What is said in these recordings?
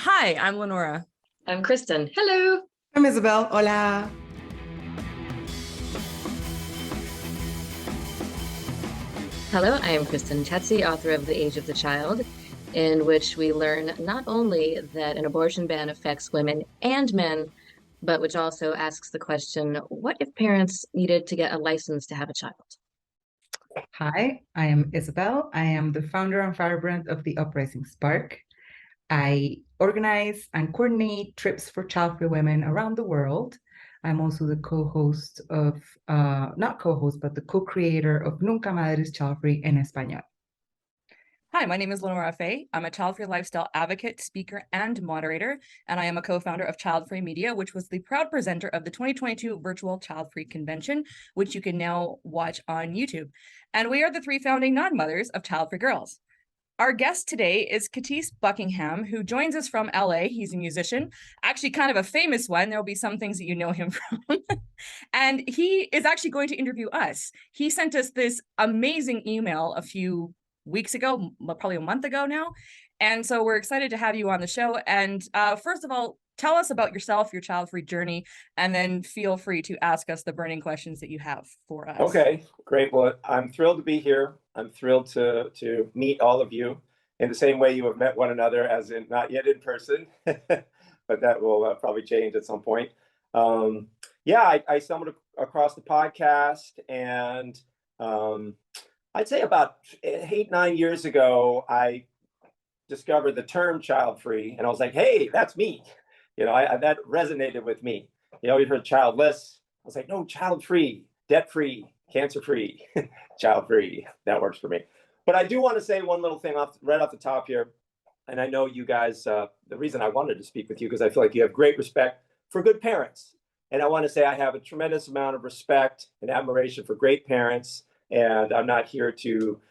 Hi, I'm Lenora. I'm Kristen. Hello. I'm Isabel. Hola. Hello, I am Kristen Tetzi, author of The Age of the Child, in which we learn not only that an abortion ban affects women and men, but which also asks the question, what if parents needed to get a license to have a child? Hi, I am Isabel. I am the founder and firebrand of the Uprising Spark. I organize and coordinate trips for child-free women around the world. I'm also the co-host of, not co-host, but the co-creator of Nunca Madres Child-Free en Español. Hi, my name is Lenora Fay. I'm a child-free lifestyle advocate, speaker, and moderator, and I am a co-founder of Childfree Media, which was the proud presenter of the 2022 Virtual Child-Free Convention, which you can now watch on YouTube. And we are the three founding non-mothers of Childfree Girls. Our guest today is Katisse Buckingham, who joins us from LA. He's a musician, actually kind of a famous one. There'll be some things that you know him from. And he is actually going to interview us. He sent us this amazing email a few weeks ago, probably a month ago now. And so we're excited to have you on the show. And first of all, tell us about yourself, your child-free journey, and then feel free to ask us the burning questions that you have for us. Okay, great. Well, I'm thrilled to be here. I'm thrilled to meet all of you in the same way you have met one another, as in not yet in person, but that will probably change at some point. I stumbled across the podcast, and I'd say about 8-9 years ago, I discovered the term child-free, and I was like, hey, that's me. That resonated with me. We've heard childless. I was like, no, child-free, debt-free, cancer-free, child-free. That works for me. But I do want to say one little thing right off the top here. And I know you guys, the reason I wanted to speak with you, because I feel like you have great respect for good parents. And I want to say I have a tremendous amount of respect and admiration for great parents. And I'm not here to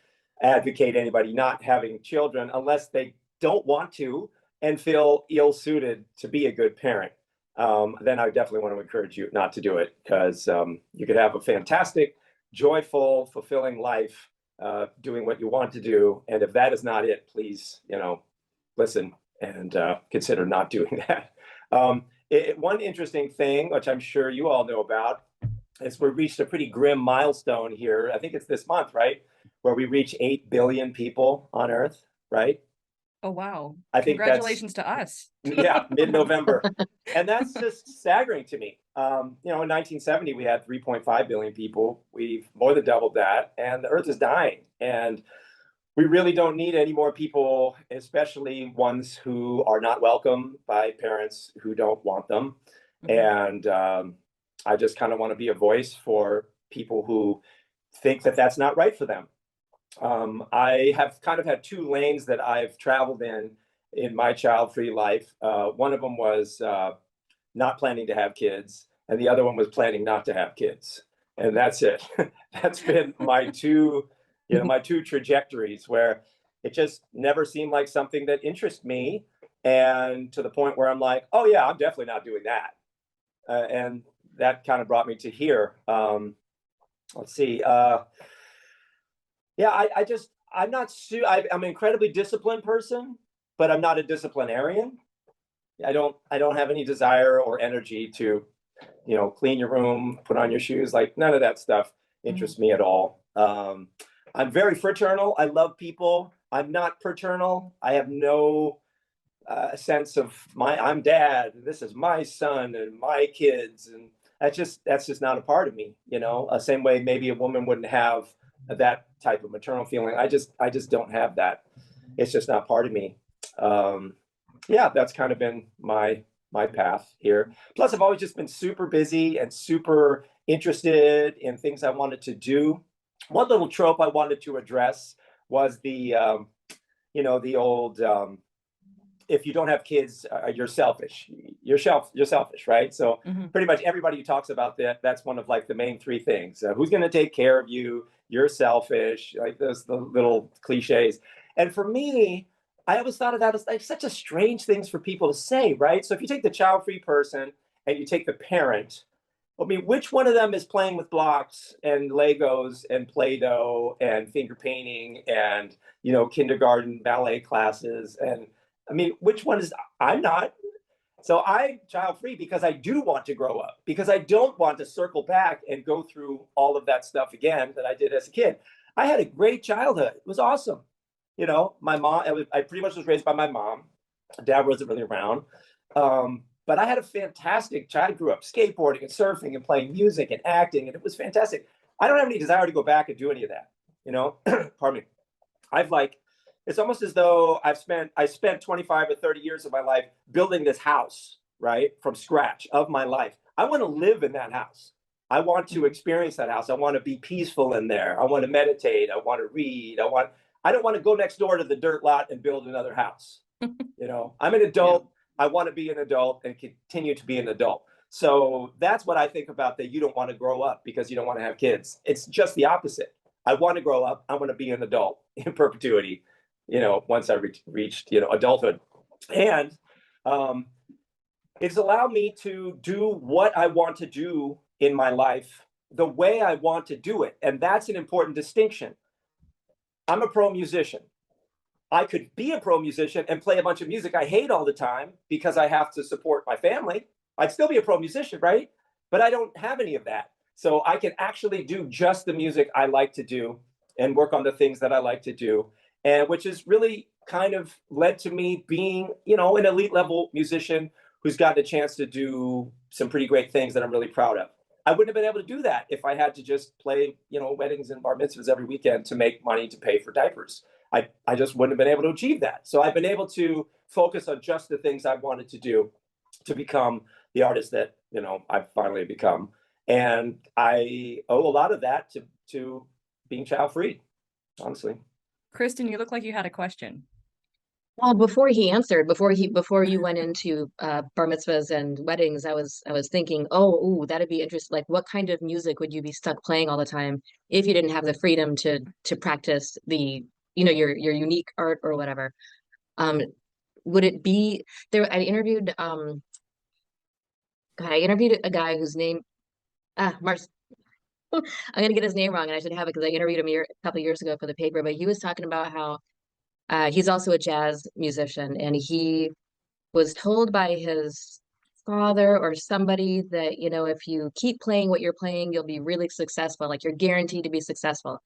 advocate anybody not having children unless they don't want to and feel ill-suited to be a good parent. Then I definitely want to encourage you not to do it, because you could have a fantastic, joyful, fulfilling life doing what you want to do. And if that is not it, please, listen and consider not doing that. One interesting thing, which I'm sure you all know about, is we reached a pretty grim milestone here. I think it's this month, right? Where we reach 8 billion people on Earth, right? Oh, wow. I think congratulations to us. Yeah, mid-November. And that's just staggering to me. In 1970, we had 3.5 billion people. We've more than doubled that, and the Earth is dying. And we really don't need any more people, especially ones who are not welcome by parents who don't want them. Mm-hmm. And I just kind of want to be a voice for people who think that that's not right for them. I have kind of had two lanes that I've traveled in my child-free life. One of them was not planning to have kids, and the other one was planning not to have kids. And that's it. That's been my two trajectories, where it just never seemed like something that interests me, and to the point where I'm like, oh yeah, I'm definitely not doing that. And that kind of brought me to here. Let's see. I'm an incredibly disciplined person, but I'm not a disciplinarian. I don't have any desire or energy to, clean your room, put on your shoes. Like, none of that stuff interests me at all. I'm very fraternal. I love people. I'm not paternal. I have no sense of I'm dad. This is my son and my kids, and that's just not a part of me. Same way maybe a woman wouldn't have that type of maternal feeling. I just don't have that. It's just not part of me. That's kind of been my path here. Plus, I've always just been super busy and super interested in things I wanted to do. One little trope I wanted to address was the old if you don't have kids, you're selfish. You're selfish, right? So pretty much everybody who talks about that's one of like the main three things. Who's going to take care of you? You're selfish. Like the little cliches. And for me, I always thought of that as like such a strange thing for people to say, right? So if you take the child-free person and you take the parent, I mean, which one of them is playing with blocks and Legos and Play-Doh and finger painting and, kindergarten ballet classes I mean, which one is, I'm not. So I'm child free because I do want to grow up, because I don't want to circle back and go through all of that stuff again that I did as a kid. I had a great childhood. It was awesome. You know, my mom, I pretty much was raised by my mom. Dad wasn't really around. But I had a fantastic child. I grew up skateboarding and surfing and playing music and acting, and it was fantastic. I don't have any desire to go back and do any of that. You know, pardon me. I've like, it's almost as though I spent 25 or 30 years of my life building this house, right, from scratch of my life. I want to live in that house. I want to experience that house. I want to be peaceful in there. I want to meditate. I want to read. I don't want to go next door to the dirt lot and build another house. You know, I'm an adult. Yeah. I want to be an adult and continue to be an adult. So that's what I think about, that you don't want to grow up because you don't want to have kids. It's just the opposite. I want to grow up. I want to be an adult in perpetuity, you know, once I reached, you know, adulthood. And it's allowed me to do what I want to do in my life the way I want to do it. And that's an important distinction. I'm a pro musician. I could be a pro musician and play a bunch of music I hate all the time because I have to support my family. I'd still be a pro musician, right? But I don't have any of that. So I can actually do just the music I like to do and work on the things that I like to do. And which has really kind of led to me being, you know, an elite level musician who's gotten a chance to do some pretty great things that I'm really proud of. I wouldn't have been able to do that if I had to just play, you know, weddings and bar mitzvahs every weekend to make money to pay for diapers. I just wouldn't have been able to achieve that. So I've been able to focus on just the things I wanted to do to become the artist that, you know, I've finally become. And I owe a lot of that to being child free, honestly. Kristen, you look like you had a question. Well, before he answered, before you went into bar mitzvahs and weddings, I was thinking, oh, ooh, that'd be interesting. Like, what kind of music would you be stuck playing all the time if you didn't have the freedom to practice the, you know, your unique art or whatever? Would it be there? I interviewed a guy whose name Mars. I'm gonna get his name wrong, and I should have it because I interviewed him a couple of years ago for the paper. But he was talking about how he's also a jazz musician, and he was told by his father or somebody that, you know, if you keep playing what you're playing, you'll be really successful. Like, you're guaranteed to be successful.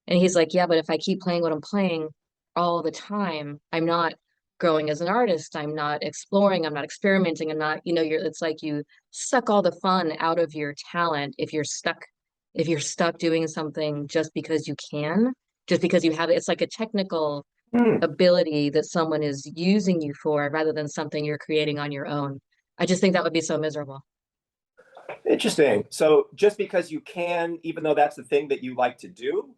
And he's like, yeah, but if I keep playing what I'm playing all the time, I'm not growing as an artist. I'm not exploring. I'm not experimenting. I'm not, you know, it's like you suck all the fun out of your talent if you're stuck doing something just because you can, just because you have it. It's like a technical ability that someone is using you for rather than something you're creating on your own. I just think that would be so miserable. Interesting. So just because you can, even though that's the thing that you like to do,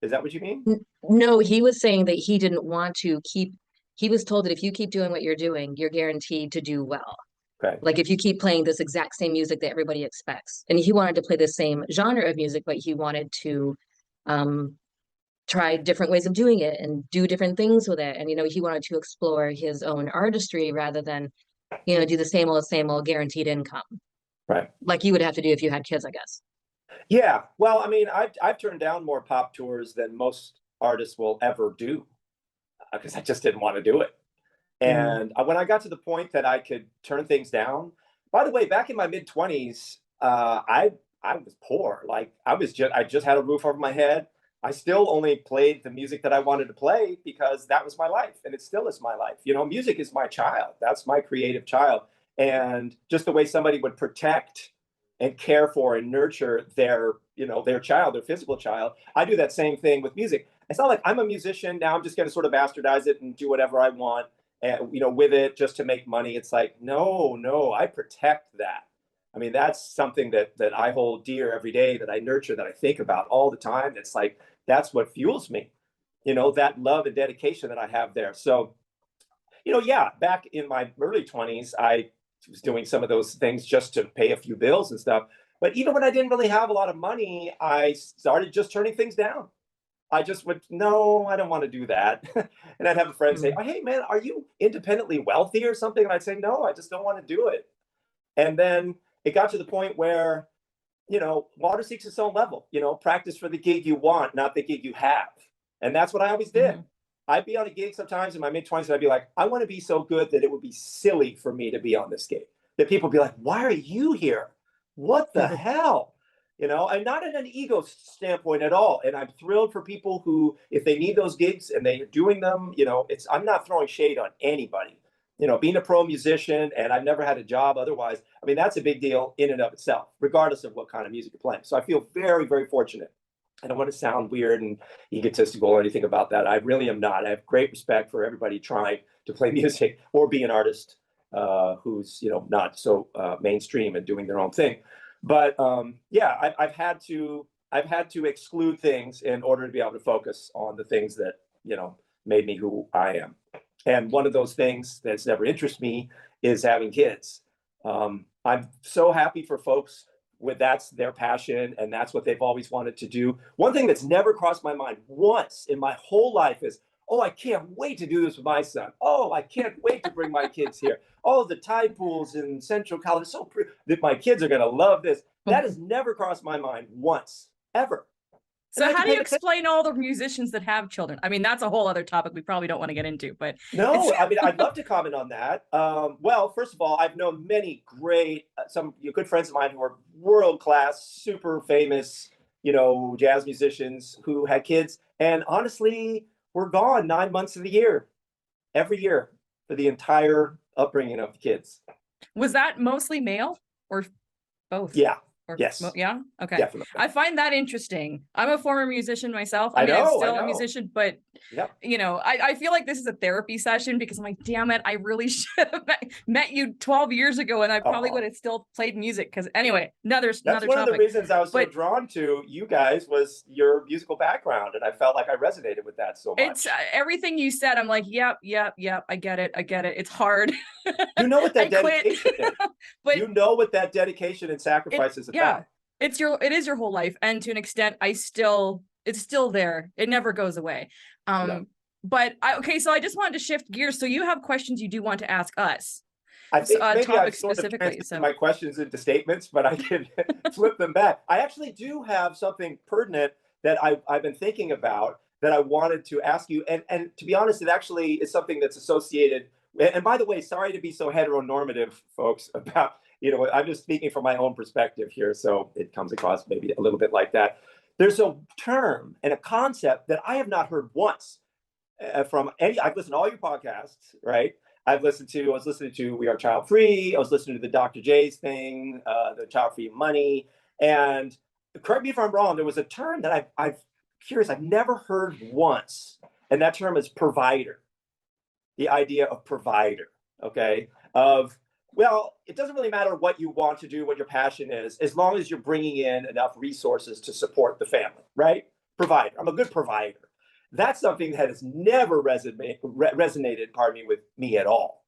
is that what you mean? No, he was saying that he didn't want to keep, he was told that if you keep doing what you're doing, you're guaranteed to do well. Okay. Like, if you keep playing this exact same music that everybody expects. And he wanted to play the same genre of music, but he wanted to try different ways of doing it and do different things with it. And, you know, he wanted to explore his own artistry rather than, you know, do the same old guaranteed income. Right. Like you would have to do if you had kids, I guess. Yeah. Well, I mean, I've turned down more pop tours than most artists will ever do because I just didn't want to do it. And when I got to the point that I could turn things down, by the way, back in my mid-20s, I was poor. Like, I just had a roof over my head. I still only played the music that I wanted to play because that was my life, and it still is my life. You know, music is my child. That's my creative child. And just the way somebody would protect and care for and nurture their, you know, their child, their physical child, I do that same thing with music. It's not like I'm a musician now. I'm just going to sort of bastardize it and do whatever I want, and, you know, with it just to make money. It's like, no, I protect that. I mean, that's something that I hold dear every day, that I nurture, that I think about all the time. It's like, that's what fuels me, you know, that love and dedication that I have there. So, you know, yeah, back in my early 20s, I was doing some of those things just to pay a few bills and stuff. But even when I didn't really have a lot of money, I started just turning things down. I just went, no, I don't want to do that. And I'd have a friend say, oh, hey, man, are you independently wealthy or something? And I'd say, no, I just don't want to do it. And then it got to the point where, you know, water seeks its own level, you know, practice for the gig you want, not the gig you have. And that's what I always did. I'd be on a gig sometimes in my mid-20s, and I'd be like, I want to be so good that it would be silly for me to be on this gig. That people would be like, why are you here? What the hell? You know, I'm not in an ego standpoint at all. And I'm thrilled for people who, if they need those gigs and they're doing them, you know, I'm not throwing shade on anybody. You know, being a pro musician, and I've never had a job otherwise, I mean, that's a big deal in and of itself, regardless of what kind of music you're playing. So I feel very, very fortunate. I don't want to sound weird and egotistical or anything about that. I really am not. I have great respect for everybody trying to play music or be an artist who's, you know, not so mainstream and doing their own thing. But yeah, I've had to exclude things in order to be able to focus on the things that, you know, made me who I am. And one of those things that's never interested me is having kids. I'm so happy for folks with that's their passion and that's what they've always wanted to do. One thing that's never crossed my mind once in my whole life is, oh, I can't wait to do this with my son. Oh, I can't wait to bring my kids here. Oh, the tide pools in Central California, so pretty, that my kids are going to love this. That has never crossed my mind once, ever. So how do you explain all the musicians that have children? I mean, that's a whole other topic we probably don't want to get into, but no, I mean, I'd love to comment on that. Well, first of all, I've known many great, some good friends of mine who are world-class, super famous, you know, jazz musicians who had kids. And honestly, we're gone 9 months of the year, every year for the entire upbringing of the kids. Was that mostly male or both? Yeah. Or, yes. Yeah. Okay. Definitely. I find that interesting. I'm a former musician myself. I mean, know, I'm still a musician, but you know, I feel like this is a therapy session because I'm like, damn it, I really should have met you 12 years ago, and I probably would have still played music. Because anyway, that's one topic. of the reasons I was so drawn to you guys was your musical background, and I felt like I resonated with that so much. It's everything you said. I'm like, yep. I get it. It's hard. You know what that dedication is. But you know what that dedication and sacrifice is about. Yeah, it is your whole life, and to an extent, it's still there. It never goes away. But okay, so I just wanted to shift gears. So you have questions you do want to ask us. I think maybe I've sort of translated my questions into statements, but I can flip them back. I actually do have something pertinent that I've been thinking about that I wanted to ask you. And to be honest, it actually is something that's associated. And by the way, sorry to be so heteronormative, folks, about, you know, I'm just speaking from my own perspective here, so it comes across maybe a little bit like that. There's a term and a concept that I have not heard once from any. I've listened to all your podcasts, right? I was listening to We Are Child Free. I was listening to the Dr. J's thing, the Child Free Money. And correct me if I'm wrong, there was a term that I've curious, I've never heard once, and that term is provider. The idea of provider, okay? Of, well, it doesn't really matter what you want to do, what your passion is, as long as you're bringing in enough resources to support the family, right? Provider. I'm a good provider. That's something that has never resonated, with me at all.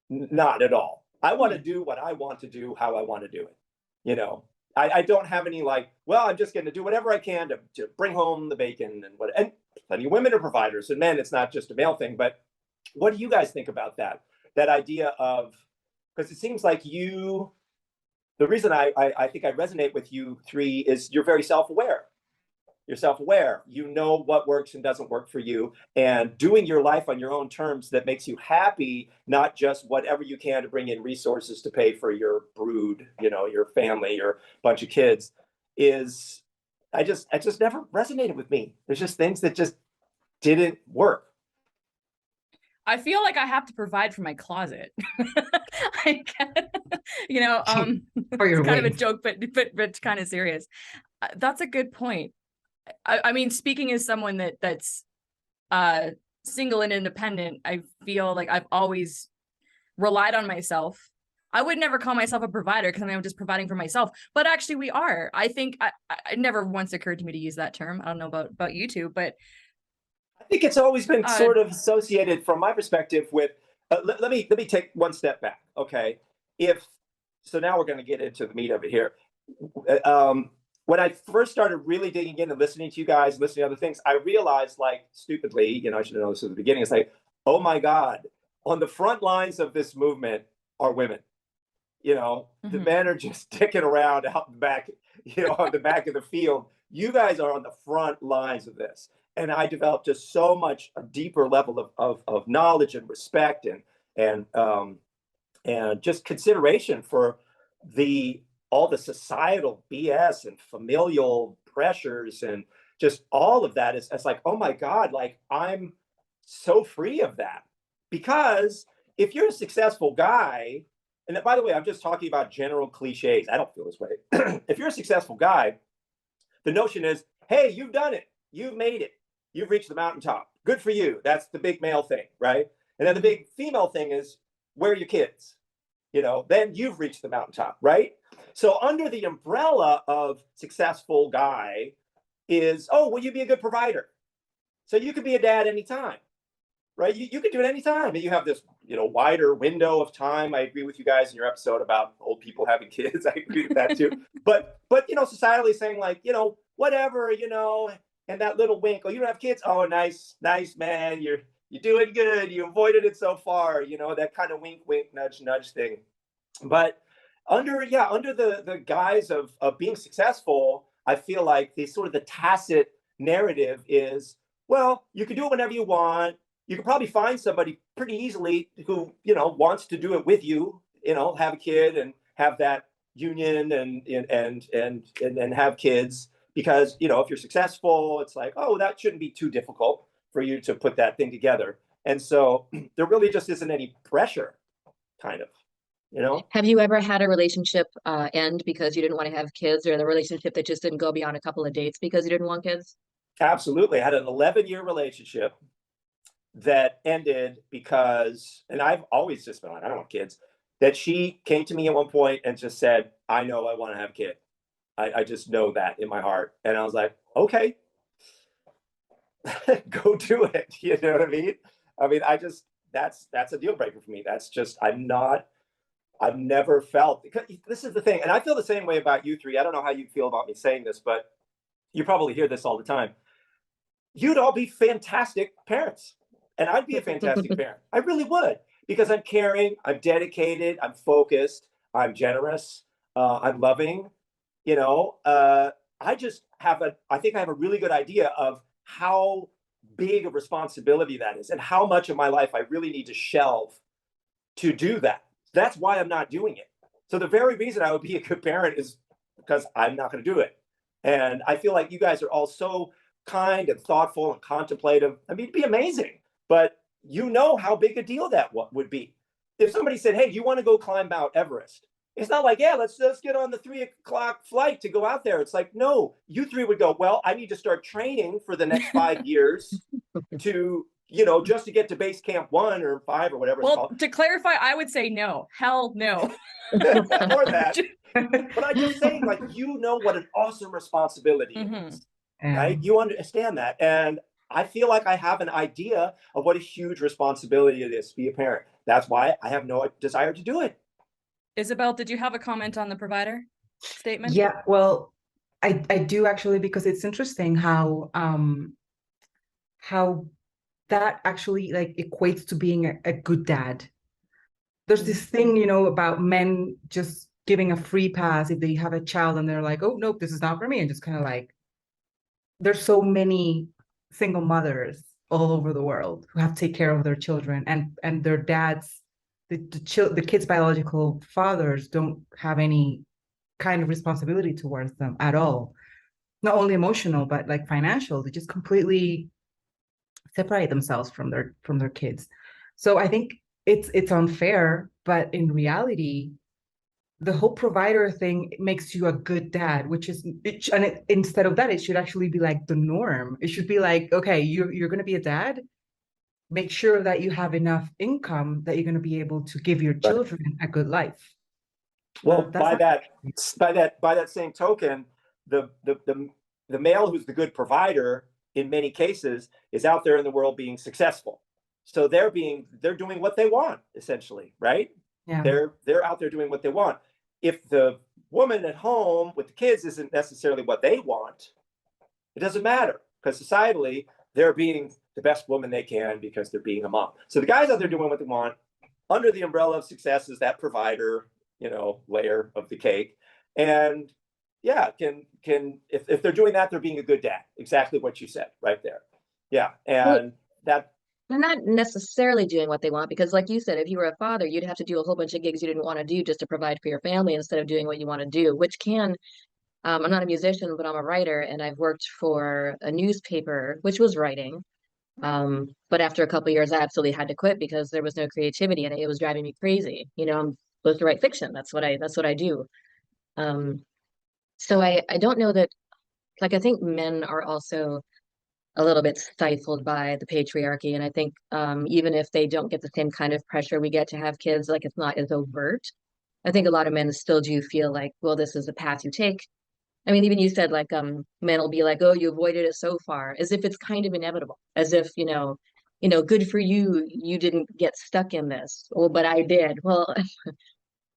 Not at all. I want to do what I want to do, how I want to do it. You know, I don't have any like, well, I'm just going to do whatever I can to bring home the bacon and what. And plenty of women are providers, and men, it's not just a male thing. But what do you guys think about that? That idea of, because it seems like the reason I think I resonate with you three is you're very self-aware. You're self-aware. You know what works and doesn't work for you, and doing your life on your own terms that makes you happy, not just whatever you can to bring in resources to pay for your brood, you know, your family, your bunch of kids, is I just never resonated with me. There's just things that just didn't work. I feel like I have to provide for my closet. You know, for your it's kind of a joke, but it's kind of serious. That's a good point. I mean, speaking as someone that's single and independent, I feel like I've always relied on myself. I would never call myself a provider because I mean, I'm just providing for myself. But actually, we are. I think it never once occurred to me to use that term. I don't know about you two, but I think it's always been sort of associated, from my perspective, with. Let me take one step back, okay? So now we're going to get into the meat of it here. When I first started really digging in and listening to you guys, listening to other things, I realized, like, stupidly, you know, I should have known this at the beginning. It's like, oh my God, on the front lines of this movement are women. You know, the men are just dicking around out in the back, you know, on the back of the field. You guys are on the front lines of this. And I developed just so much a deeper level of knowledge and respect and just consideration for all the societal BS and familial pressures and just all of that. It's like, oh my God, like I'm so free of that. Because if you're a successful guy, and by the way, I'm just talking about general cliches. I don't feel this way. If you're a successful guy, the notion is, hey, you've done it. You've made it. You've reached the mountaintop. Good for you. That's the big male thing, right? And then the big female thing is, where are your kids? You know, then you've reached the mountaintop, right? So under the umbrella of successful guy is, oh, will you be a good provider? So you could be a dad anytime, right? You could do it anytime. And you have this, wider window of time. I agree with you guys in your episode about old people having kids. I agree with that too. But societally saying like, whatever, and that little wink, oh, you don't have kids? Oh, nice, man. You're doing good. You avoided it so far, that kind of wink, nudge thing. But under the guise of being successful, I feel like the tacit narrative is, well, you can do it whenever you want. You can probably find somebody pretty easily who, wants to do it with you, have a kid and have that union and have kids. Because, if you're successful, it's like, oh, that shouldn't be too difficult for you to put that thing together. And so there really just isn't any pressure, kind of, Have you ever had a relationship end because you didn't want to have kids, or the relationship that just didn't go beyond a couple of dates because you didn't want kids? Absolutely. I had an 11-year relationship that ended because, and I've always just been like, I don't want kids, that she came to me at one point and just said, I know I want to have a kid. I just know that in my heart. And I was like, okay, go do it. You know what I mean? That's a deal breaker for me. That's just, I've never felt, because this is the thing. And I feel the same way about you three. I don't know how you feel about me saying this, but you probably hear this all the time. You'd all be fantastic parents. And I'd be a fantastic parent. I really would, because I'm caring, I'm dedicated, I'm focused, I'm generous, I'm loving. I think I have a really good idea of how big a responsibility that is and how much of my life I really need to shelve to do that. That's why I'm not doing it. So the very reason I would be a good parent is because I'm not going to do it. And I feel like you guys are all so kind and thoughtful and contemplative. I mean, it'd be amazing, but how big a deal that would be. If somebody said, hey, you want to go climb Mount Everest? It's not like, yeah, let's get on the 3:00 flight to go out there. It's like, no, you three would go, well, I need to start training for the next 5 years to, just to get to base camp 1 or 5 or whatever it's called. To clarify, I would say no. Hell no. Or that. But I'm just saying, like, what an awesome responsibility it is. Right? You understand that. And I feel like I have an idea of what a huge responsibility it is to be a parent. That's why I have no desire to do it. Isabel, did you have a comment on the provider statement? Yeah, well, I do actually, because it's interesting how that actually like equates to being a good dad. There's this thing, about men just giving a free pass if they have a child and they're like, oh, nope, this is not for me. And just kind of like, there's so many single mothers all over the world who have to take care of their children, and their dads, the kids' biological fathers don't have any kind of responsibility towards them at all. Not only emotional, but like financial. They just completely separate themselves from their kids. So I think it's unfair, but in reality, the whole provider thing makes you a good dad, which is, instead of that, it should actually be like the norm. It should be like, okay, you're going to be a dad. Make sure that you have enough income that you're going to be able to give your children a good life. Well, by that same token, the male who's the good provider in many cases is out there in the world being successful. So they're doing what they want, essentially, right? Yeah. They're out there doing what they want. If the woman at home with the kids isn't necessarily what they want, it doesn't matter, because societally they're being the best woman they can because they're being a mom. So the guys out there doing what they want under the umbrella of success is that provider, layer of the cake. And yeah, if they're doing that, they're being a good dad. Exactly what you said right there. Yeah. Well, And that, they're not necessarily doing what they want because, like you said, if you were a father, you'd have to do a whole bunch of gigs you didn't want to do just to provide for your family instead of doing what you want to do, which can. I'm not a musician, but I'm a writer, and I've worked for a newspaper, which was writing. But after a couple of years, I absolutely had to quit because there was no creativity in it. It was driving me crazy. You know, I'm supposed to write fiction. That's what I do. Um, so I don't know that, like, I think men are also a little bit stifled by the patriarchy. And I think even if they don't get the same kind of pressure we get to have kids, like it's not as overt. I think a lot of men still do feel like, well, this is the path you take. I mean, even you said like men will be like, oh, you avoided it so far, as if it's kind of inevitable, as if, good for you, you didn't get stuck in this. Oh, but I did. Well,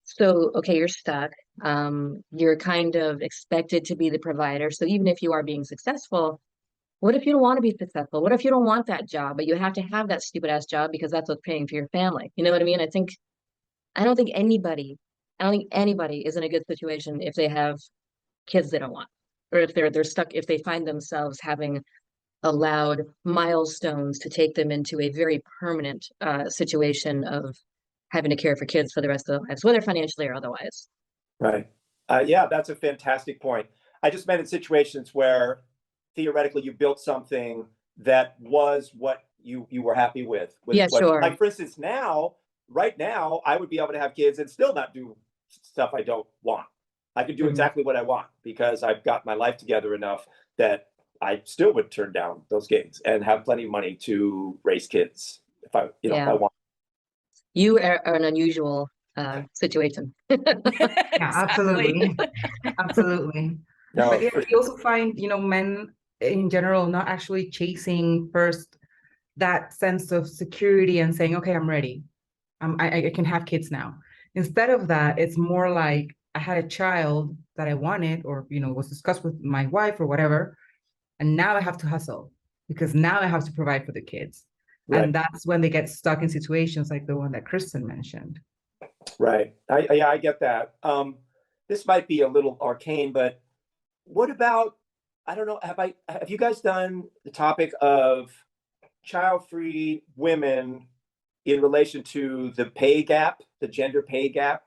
so okay, you're stuck. You're kind of expected to be the provider. So even if you are being successful, what if you don't want to be successful? What if you don't want that job, but you have to have that stupid ass job because that's what's paying for your family? You know what I mean? I don't think anybody is in a good situation if they have kids they don't want, or if they're stuck, if they find themselves having allowed milestones to take them into a very permanent situation of having to care for kids for the rest of their lives, whether financially or otherwise. right. Yeah, that's a fantastic point. I just meant in situations where theoretically you built something that was what you were happy with Yeah, what, sure. like for instance, right now, I would be able to have kids and still not do stuff I don't want. I could do exactly what I want because I've got my life together enough that I still would turn down those gigs and have plenty of money to raise kids if I, if I want. You are an unusual situation. Yeah, Exactly. absolutely. Absolutely. No, But yeah, you also find, men in general not actually chasing first that sense of security and saying, okay, I'm ready. I can have kids now. Instead of that, it's more like I had a child that I wanted or, was discussed with my wife or whatever. And now I have to hustle because now I have to provide for the kids. right. And that's when they get stuck in situations like the one that Kristen mentioned. Right. I get that. This might be a little arcane, but what about, I don't know, have you guys done the topic of child-free women in relation to the pay gap, the gender pay gap,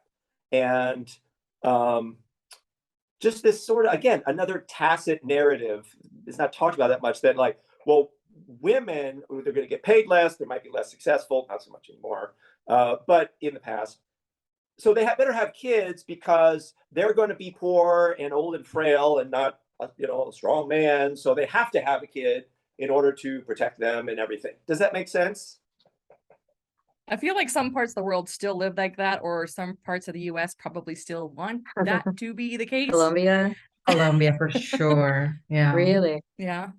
and just this sort of, again, another tacit narrative. It's not talked about that much, that like, well, women, they're going to get paid less, they might be less successful, not so much anymore, but in the past. So they better have kids because they're going to be poor and old and frail and not, a strong man. So they have to have a kid in order to protect them and everything. Does that make sense? I feel like some parts of the world still live like that, or some parts of the US probably still want that to be the case. Colombia, for sure. Yeah. really? Yeah.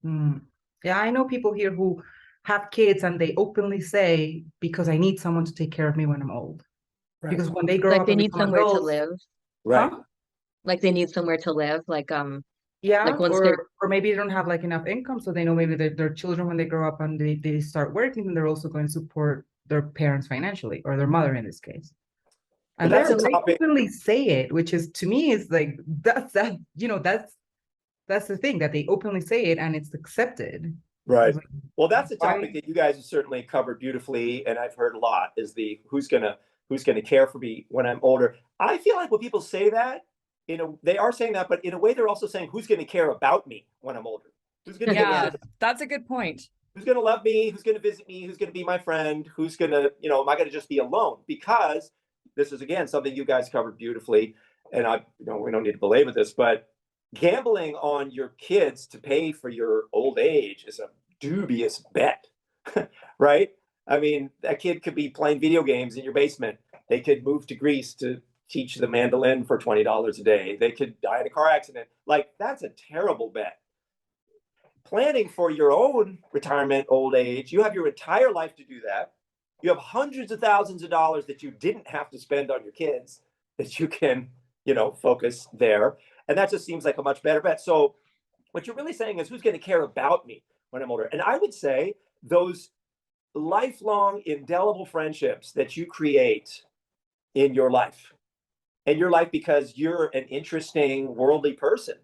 Yeah, I know people here who have kids and they openly say, because I need someone to take care of me when I'm old. Right. Because when they grow Like up they and need become somewhere to adults, live. Right. huh? Like they need somewhere to live. Yeah, like once they're or maybe they don't have like enough income, so they know maybe their children, when they grow up and they start working, then they're also going to support their parents financially, or their mother in this case. And Well, that's they a topic. openly say it, which is, to me, is like that's the thing, that they openly say it and it's accepted. Right. Like, Well, that's a why? topic that you guys have certainly covered beautifully, and I've heard a lot, is the who's gonna care for me when I'm older. I feel like when people say that, they are saying that, but in a way they're also saying who's gonna care about me when I'm older? Who's gonna give a Yeah, shit? that's a good point. Who's gonna love me? Who's gonna visit me? Who's gonna be my friend? Who's gonna, am I gonna just be alone? Because this is again something you guys covered beautifully, and we don't need to belabor this, but gambling on your kids to pay for your old age is a dubious bet, right? I mean, that kid could be playing video games in your basement. They could move to Greece to teach the mandolin for $20 a day. They could die in a car accident. Like, that's a terrible bet. Planning for your own retirement, old age, you have your entire life to do that. You have hundreds of thousands of dollars that you didn't have to spend on your kids that you can, focus there. And that just seems like a much better bet. So what you're really saying is, who's going to care about me when I'm older? And I would say those lifelong indelible friendships that you create in your life, because you're an interesting worldly person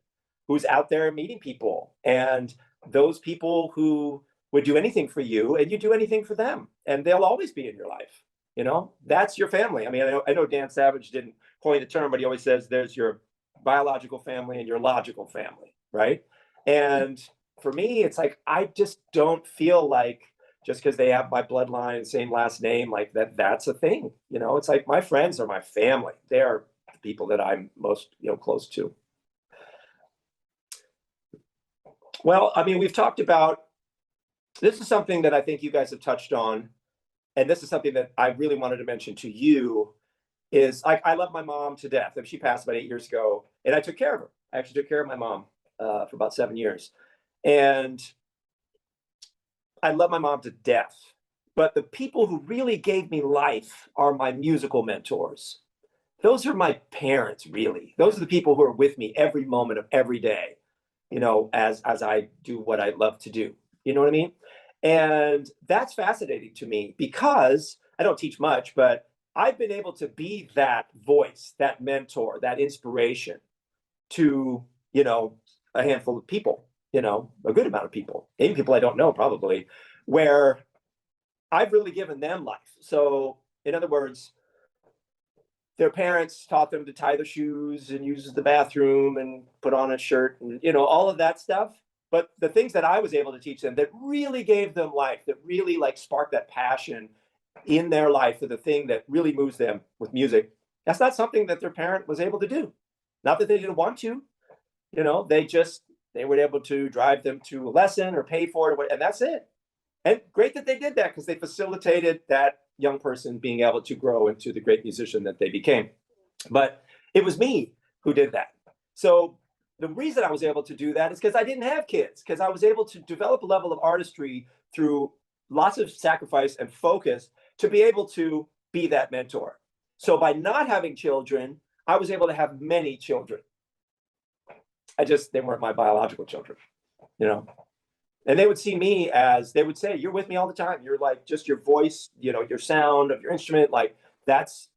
who's out there meeting people, and those people who would do anything for you, and you do anything for them, and they'll always be in your life. You know, that's your family. I mean, I know Dan Savage didn't coin the term, but he always says there's your biological family and your logical family, right? And for me, it's like, I just don't feel like just because they have my bloodline, same last name, like that's a thing. You know, it's like my friends are my family. They are the people that I'm most, close to. Well, I mean, we've talked about, this is something that I think you guys have touched on, and this is something that I really wanted to mention to you, is I love my mom to death. She passed about 8 years ago, and I took care of her. I actually took care of my mom for about 7 years. And I love my mom to death. But the people who really gave me life are my musical mentors. Those are my parents, really. Those are the people who are with me every moment of every day, as I do what I love to do. You know what I mean? And that's fascinating to me because I don't teach much, but I've been able to be that voice, that mentor, that inspiration to, a handful of people, a good amount of people, even people I don't know probably, where I've really given them life. So in other words, their parents taught them to tie their shoes and use the bathroom and put on a shirt and, all of that stuff. But the things that I was able to teach them that really gave them life, that really sparked that passion in their life for the thing that really moves them with music, that's not something that their parent was able to do. Not that they didn't want to, they were able to drive them to a lesson or pay for it, and that's it. And great that they did that, because they facilitated that young person being able to grow into the great musician that they became. But it was me who did that. So the reason I was able to do that is because I didn't have kids, because I was able to develop a level of artistry through lots of sacrifice and focus to be able to be that mentor. So by not having children, I was able to have many children. They weren't my biological children, And they would see me as, they would say, you're with me all the time. You're like, just your voice, your sound of your instrument, that's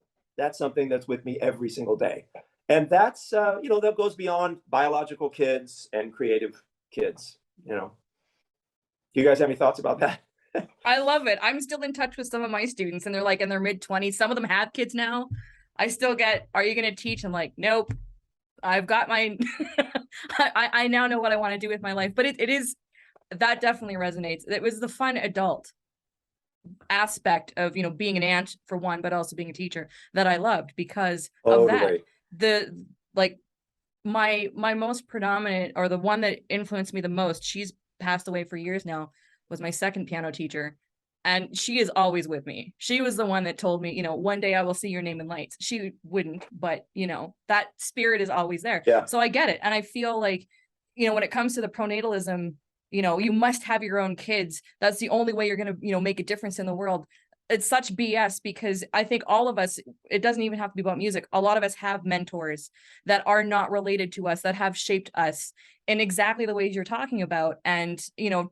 something that's with me every single day. And that's, that goes beyond biological kids and creative kids, Do you guys have any thoughts about that? I love it. I'm still in touch with some of my students, and they're in their mid-20s. Some of them have kids now. I still get, are you going to teach? I'm like, nope. I've got my, I now know what I want to do with my life. But it is, that definitely resonates. It was the fun adult aspect of, being an aunt for one, but also being a teacher that I loved because of that. My most predominant, or the one that influenced me the most, she's passed away for years now, was my second piano teacher. And she is always with me. She was the one that told me, one day I will see your name in lights. She wouldn't, but that spirit is always there. Yeah. So I get it. And I feel like, when it comes to the pronatalism, you must have your own kids. That's the only way you're going to, make a difference in the world. It's such BS, because I think all of us, it doesn't even have to be about music. A lot of us have mentors that are not related to us, that have shaped us in exactly the ways you're talking about. And,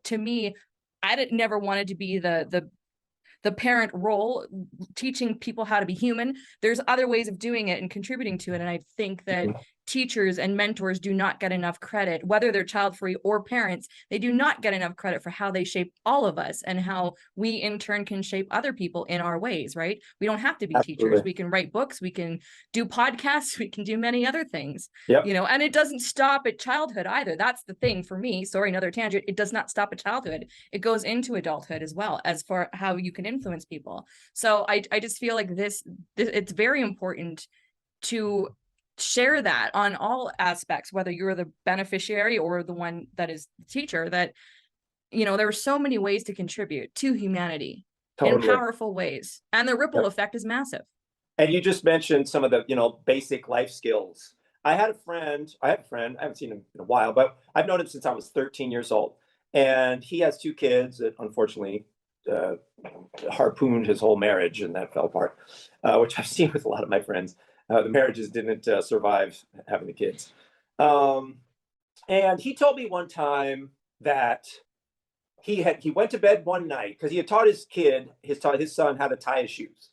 to me, I never wanted to be the parent role, teaching people how to be human. There's other ways of doing it and contributing to it. And I think that teachers and mentors do not get enough credit, whether they're child-free or parents. They do not get enough credit for how they shape all of us and how we in turn can shape other people in our ways, right? We don't have to be teachers. We can write books, we can do podcasts, we can do many other things. Yep. And it doesn't stop at childhood either. That's the thing for me. Sorry, another tangent. It does not stop at childhood. It goes into adulthood as well, as for how you can influence people. So I just feel like this it's very important to share that on all aspects, whether you're the beneficiary or the one that is the teacher, that there are so many ways to contribute to humanity in powerful ways, and the ripple effect is massive. And you just mentioned some of the basic life skills. I had a friend, I haven't seen him in a while, but I've known him since I was 13 years old, and he has 2 kids that unfortunately harpooned his whole marriage, and that fell apart, which I've seen with a lot of my friends. The marriages didn't survive having the kids. And he told me one time that he went to bed one night because he had taught his son how to tie his shoes.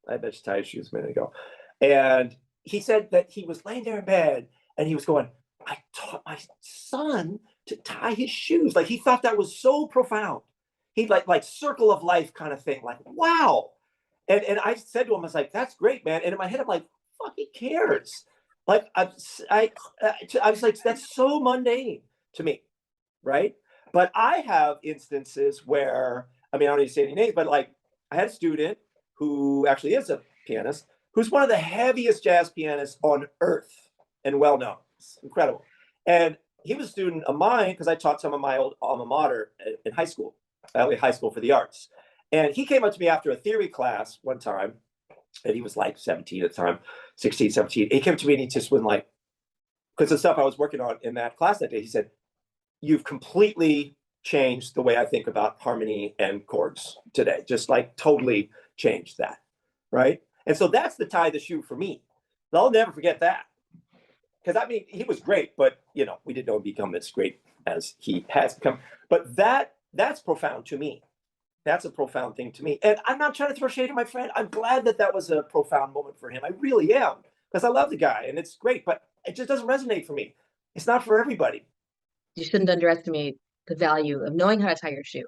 I bet you tie his shoes a minute ago. And he said that he was laying there in bed and he was going, I taught my son to tie his shoes. Like, he thought that was so profound. He like circle of life kind of thing, like, wow. And I said to him, I was like, that's great, man. And in my head, I'm like, fuck, he cares. Like, I was like, that's so mundane to me, right? But I have instances where, I mean, I don't need to say any names, but like, I had a student who actually is a pianist, who's one of the heaviest jazz pianists on earth and well known. It's incredible. And he was a student of mine because I taught some of my old alma mater in high school, high school for the arts. And he came up to me after a theory class one time, and he was like 17 at the time, 16, 17. He came to me and he just went like, because the stuff I was working on in that class that day, he said, you've completely changed the way I think about harmony and chords today. Just like totally changed that, right? And so that's the tie the shoe for me. I'll never forget that. Because I mean, he was great, but you know, we didn't know he'd become as great as he has become. But that's profound to me. That's a profound thing to me. And I'm not trying to throw shade at my friend. I'm glad that that was a profound moment for him. I really am, because I love the guy and it's great, but it just doesn't resonate for me. It's not for everybody. You shouldn't underestimate the value of knowing how to tie your shoe,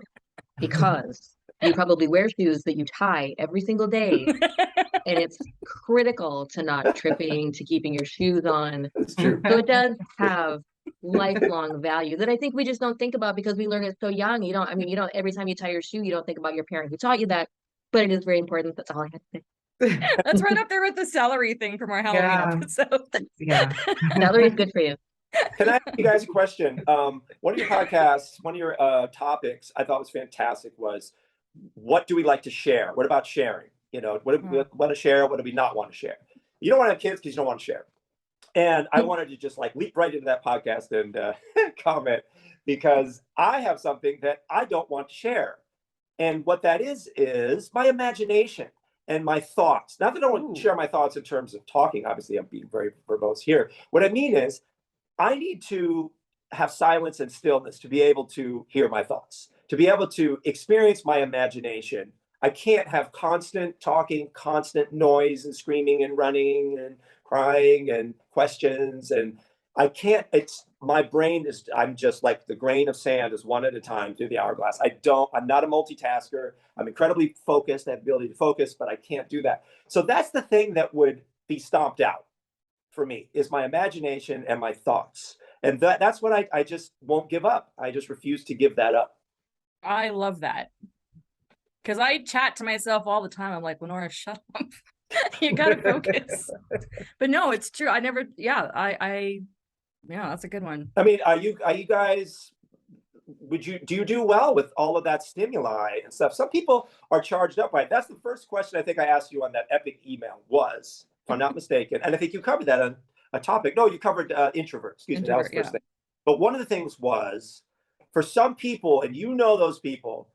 because you probably wear shoes that you tie every single day, and it's critical to not tripping, to keeping your shoes on. It's true. So it does have lifelong value that I think we just don't think about because we learn it so young. You don't, I mean, you don't, every time you tie your shoe, you don't think about your parent who taught you that, but it is very important. That's all I had to say. That's right up there with the celery thing from our Halloween episode. Yeah. Celery is good for you. Can I ask you guys a question? One of your podcasts, one of your topics I thought was fantastic was, what do we like to share? What about sharing? You know, what do we want to share? What do we not want to share? You don't want to have kids because you don't want to share. And I wanted to just like leap right into that podcast and comment, because I have something that I don't want to share. And what that is my imagination and my thoughts. Not that I don't want to share my thoughts in terms of talking. Obviously, I'm being very verbose here. What I mean is, I need to have silence and stillness to be able to hear my thoughts, to be able to experience my imagination. I can't have constant talking, constant noise and screaming and running and crying and questions. And I can't, my brain is, I'm just like the grain of sand is one at a time through the hourglass. I'm not a multitasker. I'm incredibly focused. I have the ability to focus, but I can't do that. So that's the thing that would be stomped out for me, is my imagination and my thoughts. And that's what I just won't give up. I just refuse to give that up. I love that. Because I chat to myself all the time. I'm like, Lenora, shut up. You gotta focus. But no, it's true. I never, yeah, yeah, that's a good one. I mean, are you guys, do you do well with all of that stimuli and stuff? Some people are charged up by it. That's the first question I think I asked you on that epic email was, if I'm not mistaken. And I think you covered that on a topic. No, you covered introvert. Excuse me, that was the first thing. But one of the things was, for some people, and you know those people,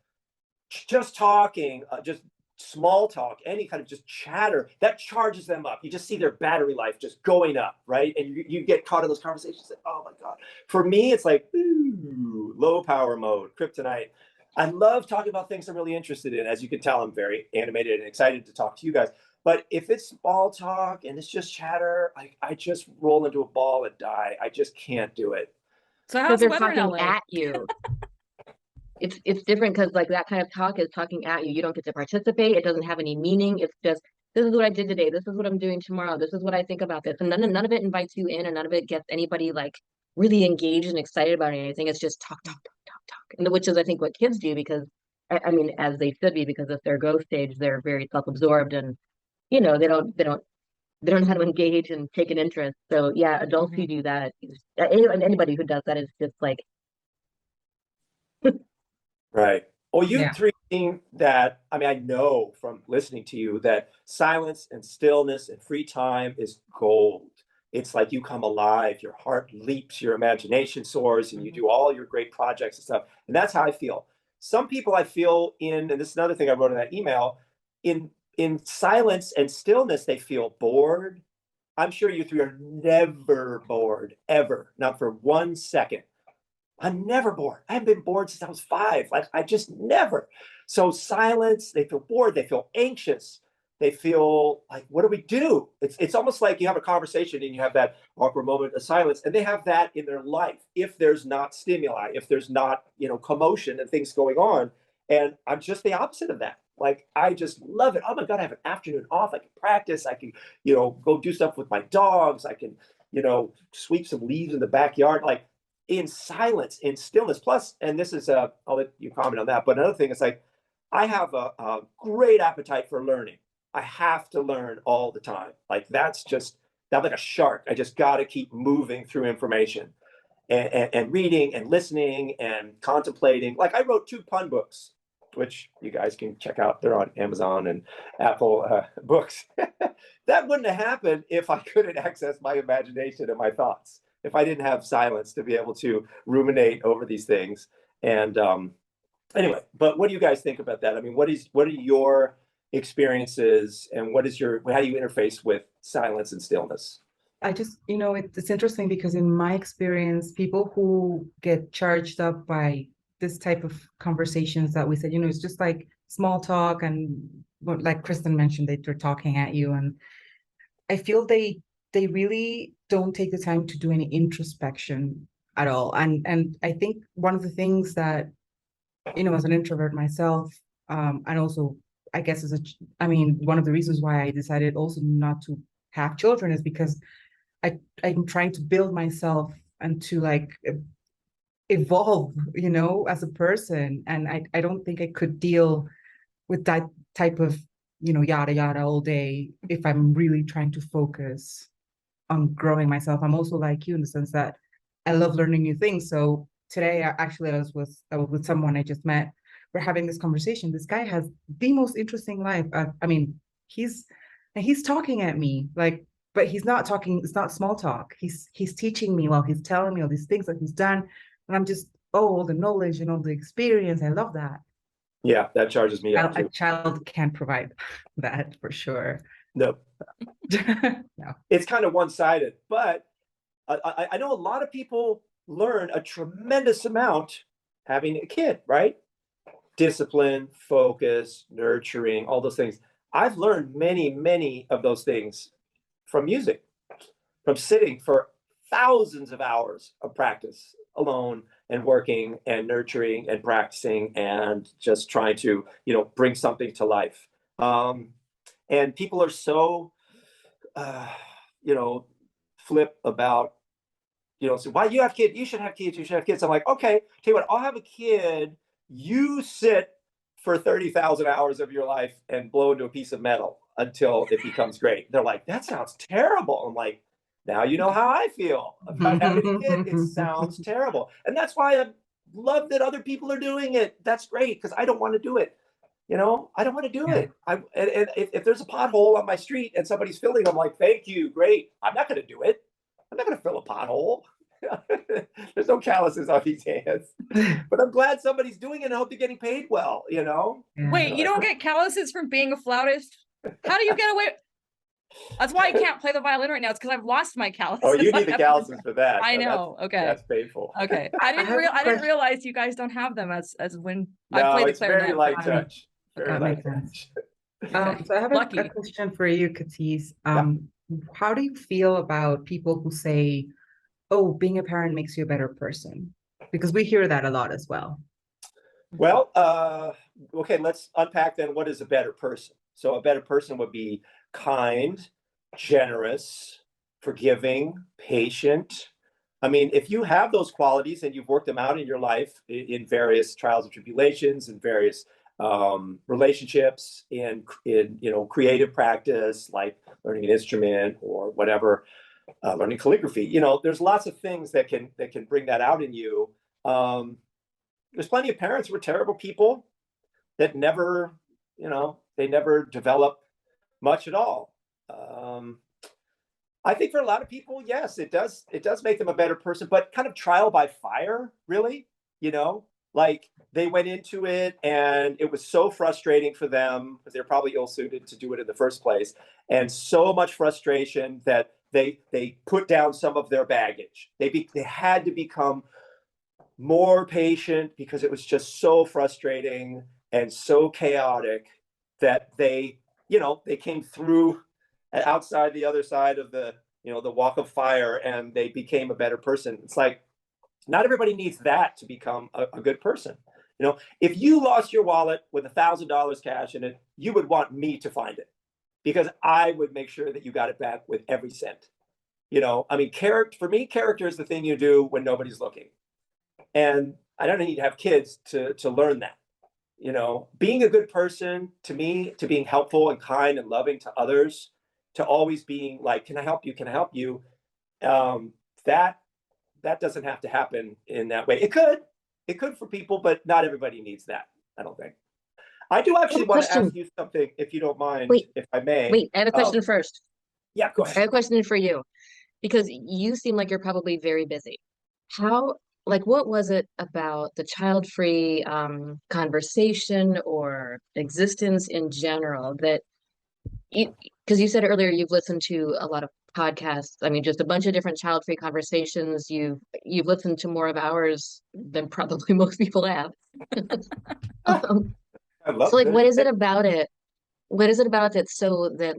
just talking, just small talk, any kind of just chatter, that charges them up. You just see their battery life just going up, right? And you get caught in those conversations. Like, oh my God. For me, it's like, ooh, low power mode, kryptonite. I love talking about things I'm really interested in. As you can tell, I'm very animated and excited to talk to you guys. But if it's small talk and it's just chatter, I just roll into a ball and die. I just can't do it. So how's the weather in talking LA? at you? It's different because like that kind of talk is talking at you. You don't get to participate. It doesn't have any meaning. It's just, this is what I did today. This is what I'm doing tomorrow. This is what I think about this. And none of it invites you in, and none of it gets anybody like really engaged and excited about anything. It's just talk. And which is, I think, what kids do, because I mean, as they should be, because if they're growth stage, they're very self-absorbed, and you know, they don't know how to engage and take an interest. So yeah, adults who do that, anybody who does that is just like, right. Well, you three think that, I mean, I know from listening to you that silence and stillness and free time is gold. It's like you come alive, your heart leaps, your imagination soars, and you do all your great projects and stuff. And that's how I feel. Some people I feel and this is another thing I wrote in that email, in silence and stillness, they feel bored. I'm sure you three are never bored, ever, not for 1 second. I'm never bored. I haven't been bored since I was 5. Like, I just never. So silence, they feel bored, they feel anxious. They feel like, what do we do? It's almost like you have a conversation and you have that awkward moment of silence, and they have that in their life. If there's not stimuli, if there's not, commotion and things going on, And I'm just the opposite of that. Like, I just love it. Oh my God, I have an afternoon off. I can practice. I can, go do stuff with my dogs. I can, sweep some leaves in the backyard, like in silence, in stillness. Plus, and this is, I'll let you comment on that. But another thing is like, I have a great appetite for learning. I have to learn all the time. Like, that's like a shark. I just got to keep moving through information and reading and listening and contemplating. Like, I wrote 2 pun books, which you guys can check out. They're on Amazon and Apple books. That wouldn't have happened if I couldn't access my imagination and my thoughts, if I didn't have silence to be able to ruminate over these things. And anyway, but what do you guys think about that? I mean, what are your experiences, and how do you interface with silence and stillness? I just, it's interesting because in my experience, people who get charged up by this type of conversations that we said, it's just like small talk, and like Kristen mentioned, they're talking at you. And I feel they really don't take the time to do any introspection at all. And I think one of the things that, as an introvert myself, and also, I guess, one of the reasons why I decided also not to have children is because I'm trying to build myself and to like evolve, as a person. And I don't think I could deal with that type of, yada yada all day if I'm really trying to focus on growing myself. I'm also like you in the sense that I love learning new things. So today, I was with someone I just met. We're having this conversation. This guy has the most interesting life. He's talking at me like, but he's not talking. It's not small talk. He's teaching me while he's telling me all these things that he's done, and I'm just, all the knowledge and all the experience. I love that. Yeah, that charges me up too. A child can't provide that for sure. No. No. It's kind of one-sided, but I know a lot of people learn a tremendous amount having a kid, right? Discipline, focus, nurturing, all those things. I've learned many, many of those things from music, from sitting for thousands of hours of practice alone and working and nurturing and practicing and just trying to, bring something to life. And people are so, flip about, so why you have kids? You should have kids. You should have kids. I'm like, okay, tell you what, I'll have a kid. You sit for 30,000 hours of your life and blow into a piece of metal until it becomes great. They're like, that sounds terrible. I'm like, now you know how I feel about having a kid. It sounds terrible. And that's why I love that other people are doing it. That's great, because I don't want to do it. I don't want to do it. And if there's a pothole on my street and somebody's filling, I'm like, thank you, great. I'm not going to do it. I'm not going to fill a pothole. There's no calluses on these hands. But I'm glad somebody's doing it, and I hope they're getting paid well, Yeah. Wait, you don't get calluses from being a flautist? How do you get away? That's why I can't play the violin right now. It's because I've lost my calluses. Oh, you need the calluses for that. I know. Okay. That's painful. Okay. I didn't realize you guys don't have them as when no, I play the it's clarinet. very light touch. Very light touch. So I have a question for you, Katisse. How do you feel about people who say, oh, being a parent makes you a better person? Because we hear that a lot as well. Well, okay, let's unpack then what is a better person. So a better person would be kind, generous, forgiving, patient. I mean, if you have those qualities and you've worked them out in your life in various trials and tribulations and various relationships in creative practice, like learning an instrument or whatever, learning calligraphy, there's lots of things that can bring that out in you. There's plenty of parents who are terrible people that never, they never develop much at all. I think for a lot of people, yes, it does make them a better person, but kind of trial by fire, really, like they went into it and it was so frustrating for them because they're probably ill-suited to do it in the first place. And so much frustration that they put down some of their baggage. They had to become more patient because it was just so frustrating and so chaotic that they came through outside the other side of the walk of fire, and they became a better person. It's like, not everybody needs that to become a good person. If you lost your wallet with $1,000 cash in it, you would want me to find it because I would make sure that you got it back with every cent. I mean, for me, character is the thing you do when nobody's looking. And I don't need to have kids to learn that. Being a good person, to me, to being helpful and kind and loving to others, to always being like, can I help you? Can I help you? That doesn't have to happen in that way. It could for people, but not everybody needs that, I don't think. I do actually want to ask you something, if you don't mind, if I may. Wait, I have a question first. Yeah, go I ahead. have a question for you because you seem like you're probably very busy. What was it about the child-free conversation or existence in general that because you said earlier you've listened to a lot of podcasts. I mean, just a bunch of different child-free conversations. You've listened to more of ours than probably most people have. I love So it. what is it about it? What is it about it so that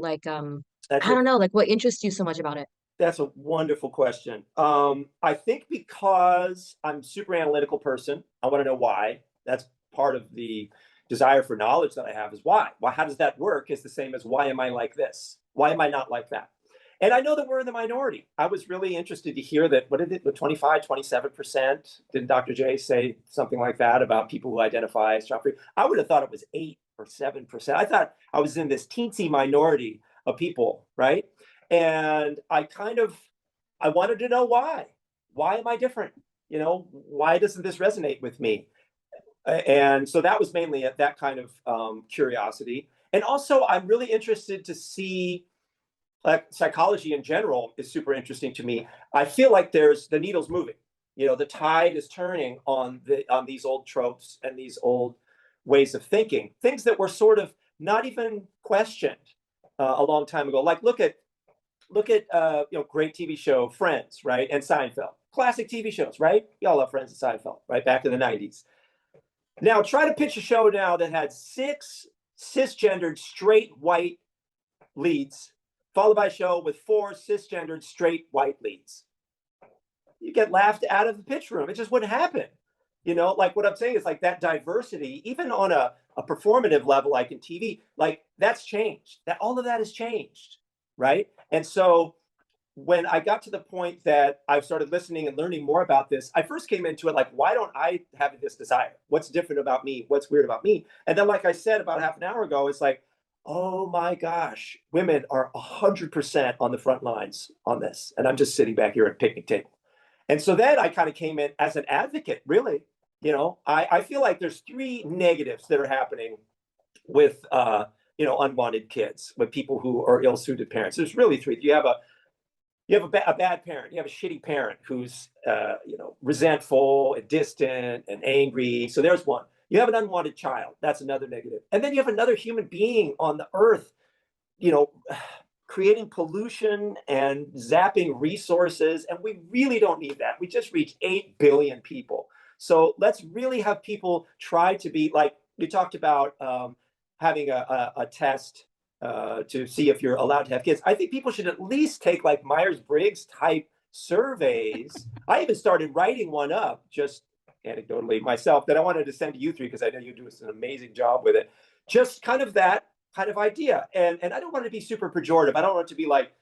I don't know, what interests you so much about it? That's a wonderful question. I think because I'm a super analytical person, I want to know why. That's part of the desire for knowledge that I have is why. How does that work? Is the same as why am I like this? Why am I not like that? And I know that we're in the minority. I was really interested to hear that, what did it, 25, 27%? Didn't Dr. J say something like that about people who identify as child free? I would have thought it was 8 or 7%. I thought I was in this teensy minority of people, right? And I wanted to know why. Why am I different? Why doesn't this resonate with me? And so that was mainly that kind of curiosity. And also, I'm really interested to see, psychology in general is super interesting to me. I feel like the needle's moving. The tide is turning on these old tropes and these old ways of thinking, things that were sort of not even questioned a long time ago. Like look at great TV show Friends, right, and Seinfeld, classic TV shows, right? Y'all love Friends and Seinfeld, right, back in the 90s. Now try to pitch a show now that had 6 cisgendered straight white leads, followed by a show with 4 cisgendered straight white leads. You get laughed out of the pitch room. It just wouldn't happen. Like what I'm saying is like that diversity, even on a performative level, like in TV, like that's changed. That all of that has changed, right? And so when I got to the point that I started listening and learning more about this, I first came into it like, why don't I have this desire? What's different about me? What's weird about me? And then, like I said about half an hour ago, it's like, oh my gosh, women are 100% on the front lines on this. And I'm just sitting back here at a picnic table. And so then I kind of came in as an advocate, really. I feel like there's 3 negatives that are happening with, unwanted kids, with people who are ill-suited parents. There's really 3. You have a bad parent. You have a shitty parent who's, resentful and distant and angry. So there's one. You have an unwanted child. That's another negative. And then you have another human being on the earth, creating pollution and zapping resources. And we really don't need that. We just reached 8 billion people. So let's really have people try to be like, we talked about having a test to see if you're allowed to have kids. I think people should at least take like Myers-Briggs type surveys. I even started writing one up, just anecdotally myself, that I wanted to send to you 3 because I know you do an amazing job with it. Just kind of that kind of idea. And I don't want it to be super pejorative. I don't want it to be like,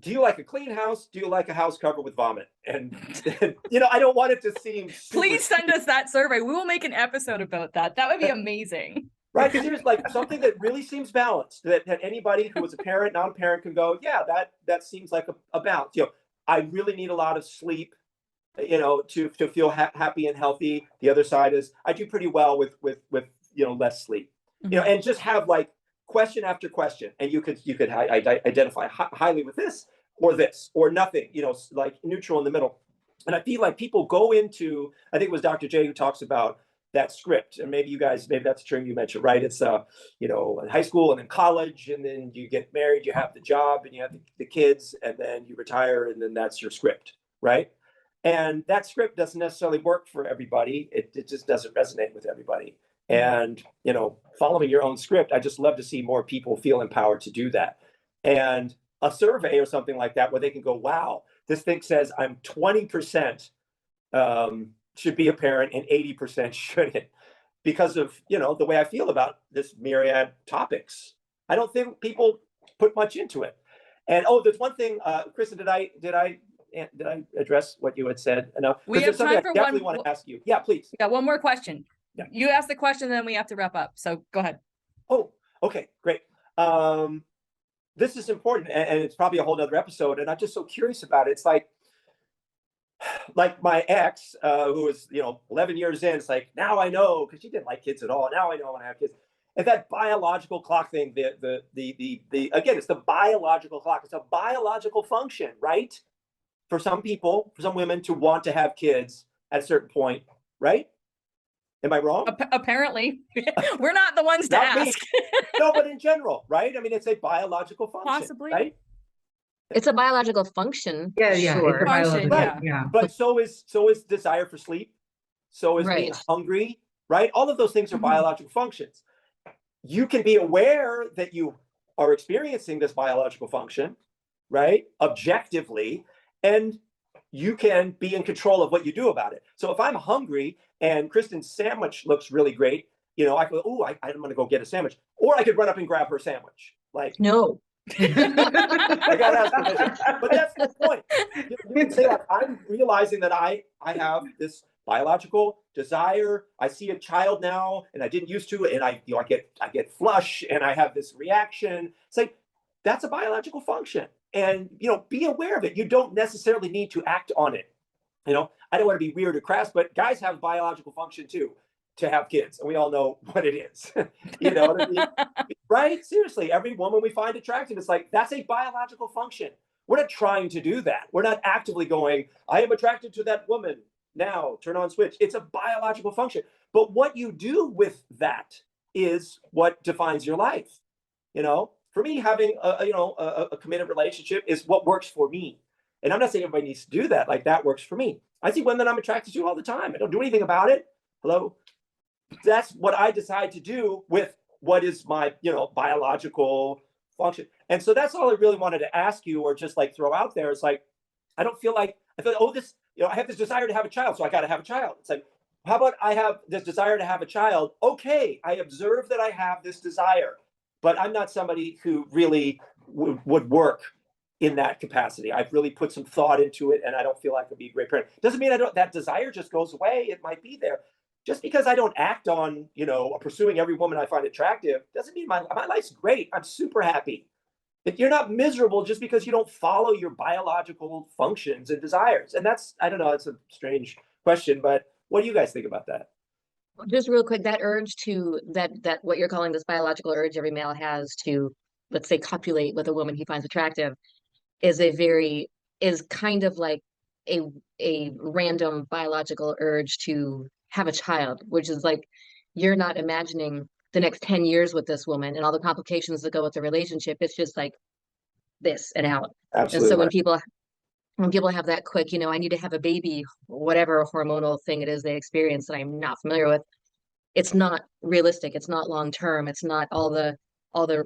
do you like a clean house? Do you like a house covered with vomit? And I don't want it to seem Please send us that survey. We will make an episode about that. That would be amazing. Right, because there's like something that really seems balanced that anybody who is a parent, not a parent, can go, yeah, that seems like a balance. I really need a lot of sleep, to feel happy and healthy. The other side is I do pretty well with less sleep. Mm-hmm. And just have like question after question, and you could identify highly with this or nothing, like neutral in the middle. And I feel like people go into, I think it was Dr. J who talks about that script, and maybe that's the term you mentioned, right? It's in high school and then college, and then you get married, you have the job, and you have the kids, and then you retire, and then that's your script, right? And that script doesn't necessarily work for everybody. It just doesn't resonate with everybody. And following your own script, I just love to see more people feel empowered to do that. And a survey or something like that where they can go, wow, this thing says I'm 20% should be a parent and 80% shouldn't. because of, you know, the way I feel about this myriad topics. I don't think people put much into it. And there's one thing, Kristen, did I address what you had said? No, We because have there's something time I for definitely one. want to ask you. Yeah, please. Yeah, one more question. Yeah. You ask the question, then we have to wrap up. So go ahead. Oh, okay, great. This is important, and it's probably a whole nother episode. And I'm just so curious about it. It's like my ex, who was, you know, 11 years in. It's like, now I know, because she didn't like kids at all. Now I know when I have kids. And that biological clock thing, the again, it's the biological clock. It's a biological function, right? For some people, for some women, to want to have kids at a certain point, right? Am I wrong? Apparently, we're not the ones to Not me. ask. No, but in general, right? I mean, it's a biological function, Possibly. right? It's a biological function. Yeah, yeah, it's Sure. a biological, Right. yeah. But so is desire for sleep. So is being Right. hungry, right? All of those things are Mhm. biological functions. You can be aware that you are experiencing this biological function, right? Objectively, and you can be in control of what you do about it. So if I'm hungry and Kristen's sandwich looks really great, you know, I go, oh, I'm going to go get a sandwich. Or I could run up and grab her sandwich. Like, No. I got to ask permission. But that's the point. You can say, like, I'm realizing that I have this biological desire. I see a child now, and I didn't used to, and I get flush, and I have this reaction. It's like, that's a biological function. And, you know, be aware of it. You don't necessarily need to act on it. You know, I don't want to be weird or crass, but guys have biological function too, to have kids. And we all know what it is. You know what I mean? Right? Seriously, every woman we find attractive, it's like, that's a biological function. We're not trying to do that. We're not actively going, I am attracted to that woman. Now, turn on switch. It's a biological function. But what you do with that is what defines your life. You know, for me, having a committed relationship is what works for me. And I'm not saying everybody needs to do that. Like, that works for me. I see women I'm attracted to all the time. I don't do anything about it. Hello? That's what I decide to do with what is my, you know, biological function. And so that's all I really wanted to ask you, or just like throw out there. It's like, I feel, oh, this, you know, I have this desire to have a child, so I got to have a child. It's like, how about I have this desire to have a child? Okay, I observe that I have this desire, but I'm not somebody who really would work in that capacity. I've really put some thought into it, and I don't feel I could be a great parent. Doesn't mean that desire just goes away. It might be there. Just because I don't act on, you know, pursuing every woman I find attractive doesn't mean my life's great. I'm super happy. If you're not miserable just because you don't follow your biological functions and desires. And that's, I don't know, it's a strange question, but what do you guys think about that? Just real quick, that urge to that what you're calling this biological urge every male has to, let's say, copulate with a woman he finds attractive is kind of like a random biological urge to have a child, which is like, you're not imagining the next 10 years with this woman and all the complications that go with the relationship. It's just like this and out. Absolutely. And so when people have that quick, you know, I need to have a baby, whatever hormonal thing it is they experience that I'm not familiar with, it's not realistic. It's not long term. It's not all the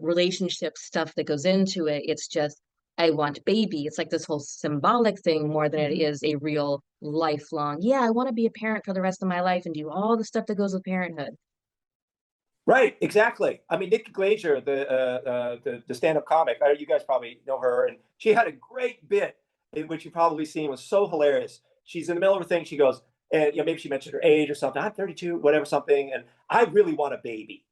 relationship stuff that goes into it. It's just, I want baby. It's like this whole symbolic thing more than it is a real lifelong, yeah, I want to be a parent for the rest of my life and do all the stuff that goes with parenthood. Right, exactly. I mean, Nikki Glaser, the stand-up comic, you guys probably know her, and she had a great bit in which you've probably seen, was so hilarious. She's in the middle of a thing. She goes, and, you know, maybe she mentioned her age or something. I'm 32, whatever, something, and I really want a baby.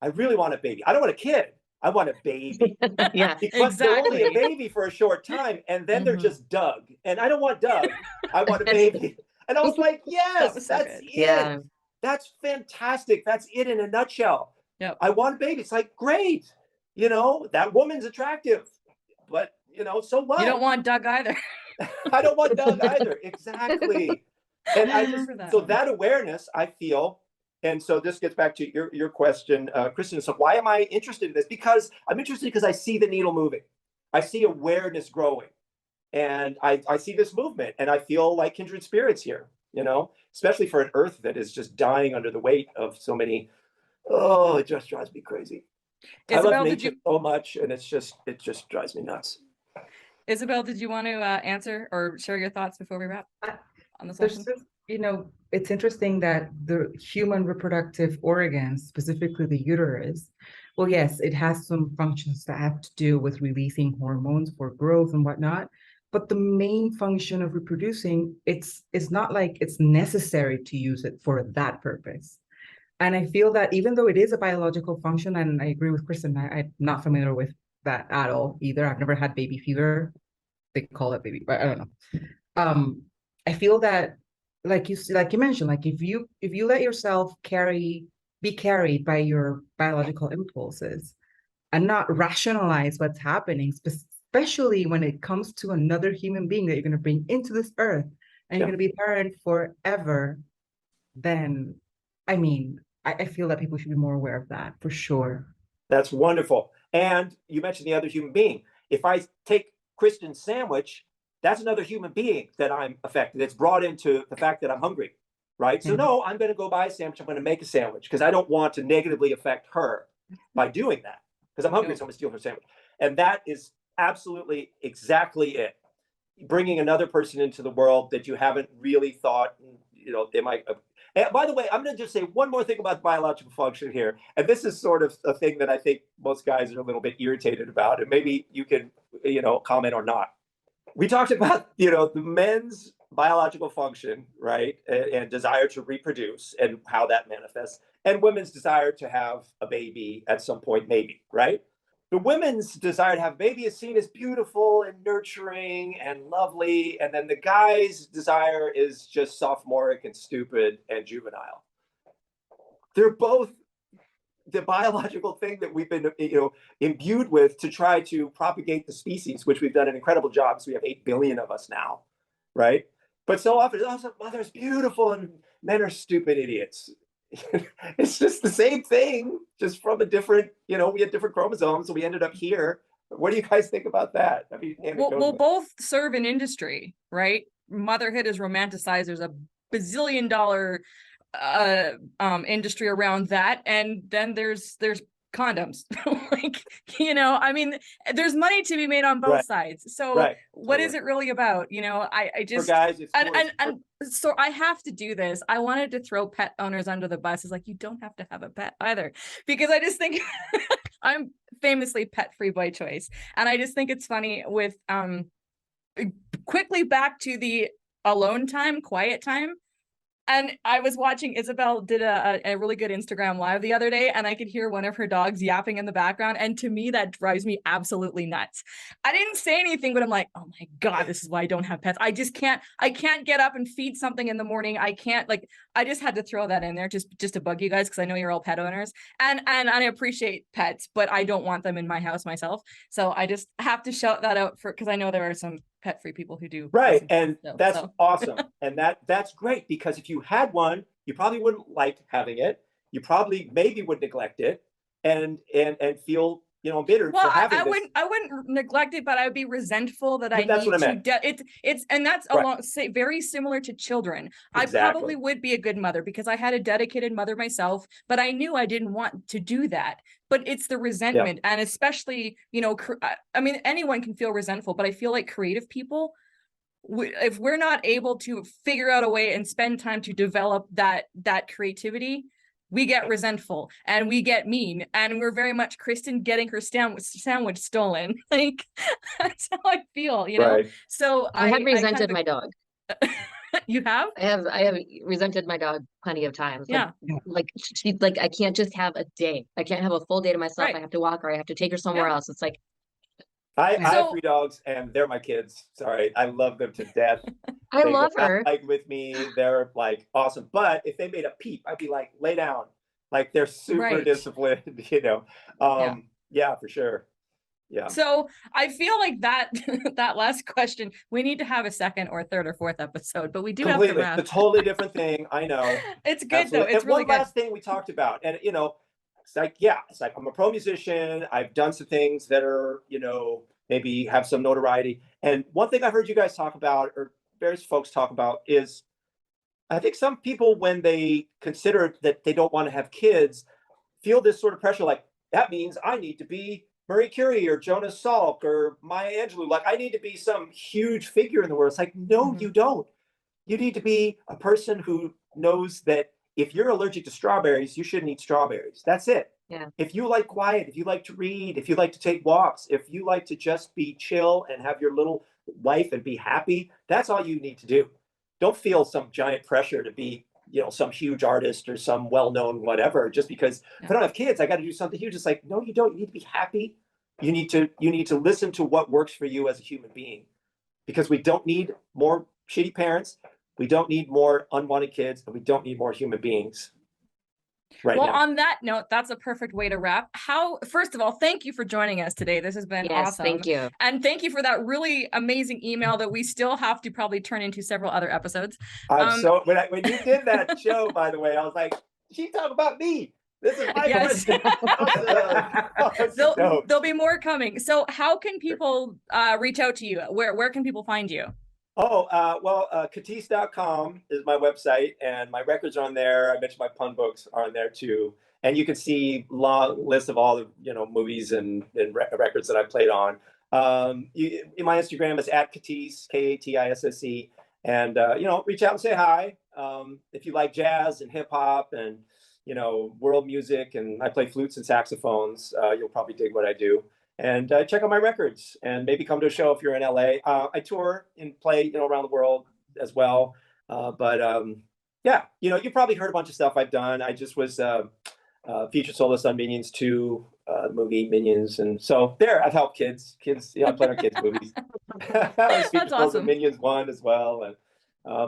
I really want a baby. I don't want a kid. I want a baby. Yeah, Because they're only a baby for a short time, and then they're just Doug. And I don't want Doug. I want a baby. And I was like, yes, was that's so good. it. Yeah. That's fantastic. That's it in a nutshell. Yep. I want a baby. It's like, great. You know, that woman's attractive. But, you know, so what? You don't want Doug either. I don't want Doug either. Exactly. And I just, so that awareness, I feel, and so this gets back to your question, Kristen. So why am I interested in this? Because I'm interested because I see the needle moving. I see awareness growing. And I see this movement, and I feel like kindred spirits here, you know, especially for an earth that is just dying under the weight of so many. Oh, it just drives me crazy. Isabel, I love nature so much, and it just drives me nuts. Isabel, did you want to answer or share your thoughts before we wrap on this There's lesson? just it's interesting that the human reproductive organs, specifically the uterus, well, yes, it has some functions that have to do with releasing hormones for growth and whatnot. But the main function of reproducing, it's not like it's necessary to use it for that purpose. And I feel that even though it is a biological function, and I agree with Kristen, I'm not familiar with that at all either. I've never had baby fever. They call it baby, but I don't know. um I feel that, like you mentioned, like if you let yourself be carried by your biological impulses and not rationalize what's happening, especially when it comes to another human being that you're going to bring into this earth and you're Yeah. going to be parent forever, then I mean, I feel that people should be more aware of that for sure. That's wonderful. And you mentioned the other human being. If I take Kristen's sandwich, that's another human being that I'm affected. It's brought into the fact that I'm hungry, right? So Yeah. no, I'm going to go buy a sandwich. I'm going to make a sandwich because I don't want to negatively affect her by doing that because I'm hungry, No. so I'm going to steal her sandwich. And that is absolutely exactly it. Bringing another person into the world that you haven't really thought, they might. And by the way, I'm going to just say one more thing about biological function here. And this is sort of a thing that I think most guys are a little bit irritated about. And maybe you can, comment or not. We talked about, the men's biological function, right? And desire to reproduce and how that manifests, and women's desire to have a baby at some point, maybe, right? The women's desire to have a baby is seen as beautiful and nurturing and lovely. And then the guy's desire is just sophomoric and stupid and juvenile. They're both the biological thing that we've been, imbued with to try to propagate the species, which we've done an incredible job. So we have 8 billion of us now, right? But so often, mother's beautiful and men are stupid idiots. It's just the same thing, just from a different, we had different chromosomes, so we ended up here. What do you guys think about that? I mean, We'll both serve an industry, right? Motherhood is romanticized. There's a bazillion dollar industry around that, and then there's condoms. Like, I mean, there's money to be made on both Right. sides. So Right. what is it really about? I For just guys, it's and so I have to do this. I wanted to throw pet owners under the bus. It's like, you don't have to have a pet either, because I just think I'm famously pet free by choice, and I just think it's funny with quickly back to the alone time, quiet time. And I was watching, Isabel did a really good Instagram live the other day, and I could hear one of her dogs yapping in the background. And to me, that drives me absolutely nuts. I didn't say anything, but I'm like, oh my God, this is why I don't have pets. I can't get up and feed something in the morning. I can't, I just had to throw that in there just to bug you guys, because I know you're all pet owners. And I appreciate pets, but I don't want them in my house myself. So I just have to shout that out because I know there are some pet-free people who do. Right. And that's awesome. And that's great, because if you had one, you probably wouldn't like having it. You probably maybe would neglect it and feel, bitter well, for having I this. wouldn't neglect it, but I would be resentful that I That's need what I meant. it's and that's Right. very similar to children. Exactly. I probably would be a good mother because I had a dedicated mother myself, but I knew I didn't want to do that. But it's the resentment, and especially, I mean, anyone can feel resentful, but I feel like creative people, if we're not able to figure out a way and spend time to develop that creativity, we get resentful and we get mean, and we're very much Kristen getting her sandwich stolen. Like, that's how I feel, Right. So I have resented my dog. You have? I have resented my dog plenty of times. Yeah. Like she's like, I can't just have a day. I can't have a full day to myself. Right. I have to walk, or I have to take her somewhere else. It's like, I have 3 dogs, and they're my kids. Sorry, I love them to death. I love her. Like with me, they're like awesome. But if they made a peep, I'd be like, lay down. Like, they're super disciplined, Yeah, for sure. Yeah. So I feel like that that last question, we need to have a second or third or fourth episode, but we do have to wrap. It's a totally different thing. I know. It's good though. It's and really one good. last thing we talked about, and it's like, I'm a pro musician. I've done some things that are, maybe have some notoriety. And one thing I heard you guys talk about, or various folks talk about, is I think some people, when they consider that they don't want to have kids, feel this sort of pressure, like, that means I need to be Marie Curie or Jonas Salk or Maya Angelou. Like, I need to be some huge figure in the world. It's like, no, you don't. You need to be a person who knows that if you're allergic to strawberries, you shouldn't eat strawberries. That's it. Yeah. If you like quiet, if you like to read, if you like to take walks, if you like to just be chill and have your little life and be happy, that's all you need to do. Don't feel some giant pressure to be, some huge artist or some well-known whatever, just because if I don't have kids, I got to do something huge. It's like, no, you don't. You need to be happy. You need to listen to what works for you as a human being, because we don't need more shitty parents. We don't need more unwanted kids, and we don't need more human beings. Right well, now. On that note, that's a perfect way to wrap. First of all, thank you for joining us today. This has been awesome. Thank you. And thank you for that really amazing email that we still have to probably turn into several other episodes. When you did that show, by the way, I was like, she talked about me. This is my question. There'll be more coming. So how can people reach out to you? Where can people find you? Katisse.com is my website, and my records are on there. I mentioned my pun books are on there too. And you can see long list of all the movies and records that I played on. My Instagram is @Katisse, Katisse, and reach out and say hi. If you like jazz and hip hop and world music, and I play flutes and saxophones, you'll probably dig what I do. And check out my records, and maybe come to a show if you're in LA. I tour and play, around the world as well. You probably heard a bunch of stuff I've done. I just was featured soloist on Minions 2, the movie Minions, and so I've helped kids. I played on kids' movies. I was featured soloist on Minions 1 as well. And I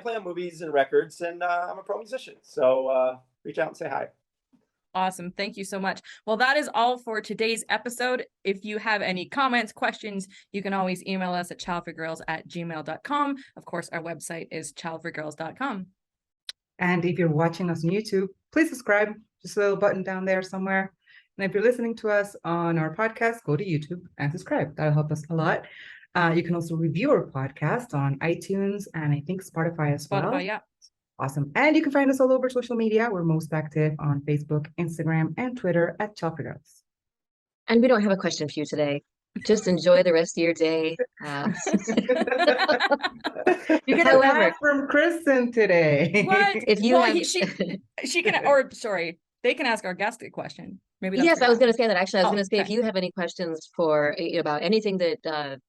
play on movies and records, and I'm a pro musician. So reach out and say hi. Awesome. Thank you so much. Well, that is all for today's episode. If you have any comments, questions, you can always email us at childfreegirls@gmail.com. Of course, our website is childfreegirls.com. And if you're watching us on YouTube, please subscribe. Just a little button down there somewhere. And if you're listening to us on our podcast, go to YouTube and subscribe. That'll help us a lot. You can also review our podcast on iTunes and I think Spotify as well. Spotify, yeah. Awesome. And you can find us all over social media. We're most active on Facebook, Instagram, and Twitter at Childfree Girls. And we don't have a question for you today. Just enjoy the rest of your day. You get a laugh from Kristen today. What? If you she can, or sorry, they can ask our guest a question. Maybe that's yes, I was going to say that. Actually, I was going to say, okay. if you have any questions for about anything that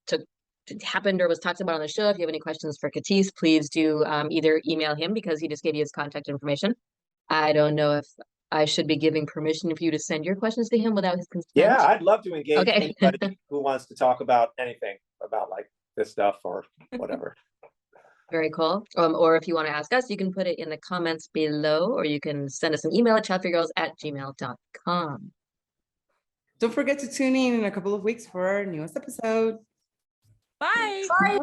happened or was talked about on the show, if you have any questions for Katisse, please do either email him, because he just gave you his contact information. I don't know if I should be giving permission for you to send your questions to him without his consent. Yeah, I'd love to engage anybody who wants to talk about anything about like this stuff or whatever. Very cool. Or if you want to ask us, you can put it in the comments below, or you can send us an email at childfreegirls@gmail.com. Don't forget to tune in a couple of weeks for our newest episode. Bye. Bye.